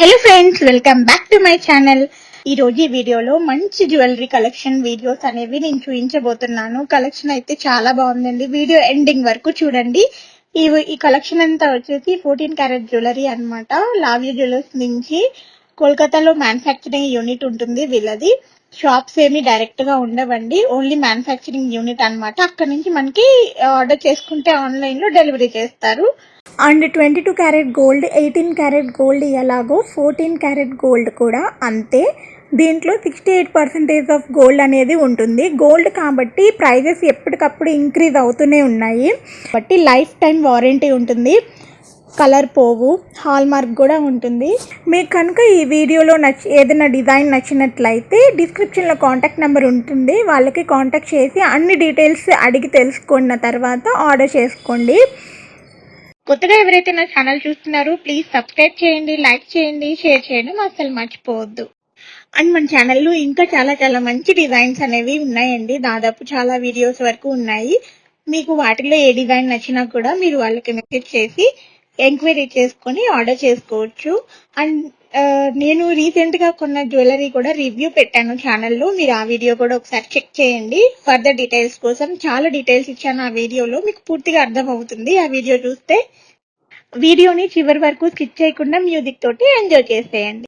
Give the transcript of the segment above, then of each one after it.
Hello friends, welcome back to my channel. ఈ రోజు ఈ వీడియోలో మంచి జ్యువెలరీ కలెక్షన్ వీడియోస్ అనేవి నేను చూపించబోతున్నాను. కలెక్షన్ అయితే చాలా బాగుందండి. వీడియో ఎండింగ్ వరకు చూడండి. ఈ కలెక్షన్ అంతా వచ్చేసి 14 క్యారెట్ జ్యువెలరీ అన్నమాట. లావ్య జ్యువెలర్స్ నుంచి కోల్కతాలో మ్యానుఫ్యాక్చరింగ్ యూనిట్ ఉంటుంది వీళ్ళది. షాప్స్ ఏమి డైరెక్ట్ గా ఉండవండి, ఓన్లీ మ్యానుఫ్యాక్చరింగ్ యూనిట్ అన్నమాట. అక్కడ నుంచి మనకి ఆర్డర్ చేసుకుంటే ఆన్లైన్ లో డెలివరీ చేస్తారు. And 22 carat gold, 18 carat gold ఎలాగో 14 క్యారెట్ గోల్డ్ కూడా అంతే. దీంట్లో 68% ఆఫ్ గోల్డ్ అనేది ఉంటుంది. గోల్డ్ కాబట్టి ప్రైజెస్ ఎప్పటికప్పుడు ఇంక్రీజ్ అవుతూనే ఉన్నాయి. కాబట్టి లైఫ్ టైం వారంటీ ఉంటుంది, కలర్ పోవు, హాల్ మార్క్ కూడా ఉంటుంది. మీకు కనుక ఈ వీడియోలో ఏదైనా డిజైన్ నచ్చినట్లయితే డిస్క్రిప్షన్లో కాంటాక్ట్ నెంబర్ ఉంటుంది, వాళ్ళకి కాంటాక్ట్ చేసి అన్ని డీటెయిల్స్ అడిగి తెలుసుకున్న తర్వాత ఆర్డర్ చేసుకోండి. కొత్తగా ఎవరైతే నా ఛానల్ చూస్తున్నారో ప్లీజ్ సబ్స్క్రైబ్ చేయండి, లైక్ చేయండి, షేర్ చేయడం అసలు మర్చిపోవద్దు. అండ్ మన ఛానల్లో ఇంకా చాలా చాలా మంచి డిజైన్స్ అనేవి ఉన్నాయండి. దాదాపు చాలా వీడియోస్ వరకు ఉన్నాయి. మీకు వాటిలో ఏ డిజైన్ నచ్చినా కూడా మీరు వాళ్ళకి మెసేజ్ చేసి ఎంక్వైరీ చేసుకొని ఆర్డర్ చేసుకోవచ్చు. అండ్ నేను రీసెంట్ గా కొన్న జ్యువెలరీ కూడా రివ్యూ పెట్టాను ఛానల్లో, మీరు ఆ వీడియో కూడా ఒకసారి చెక్ చేయండి. ఫర్దర్ డీటెయిల్స్ కోసం చాలా డీటెయిల్స్ ఇచ్చాను ఆ వీడియోలో, మీకు పూర్తిగా అర్థం అవుతుంది ఆ వీడియో చూస్తే. వీడియోని చివరి వరకు స్కిప్ చేయకుండా మ్యూజిక్ తోటి ఎంజాయ్ చేసేయండి.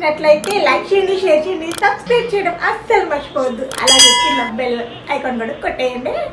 నచ్చినట్లయితే లైక్ చేయండి, షేర్ చేయండి, సబ్స్క్రైబ్ చేయడం అస్సలు మర్చిపోవద్దు. అలాగే కింద బెల్ ఐకాన్ కూడా కొట్టేయండి.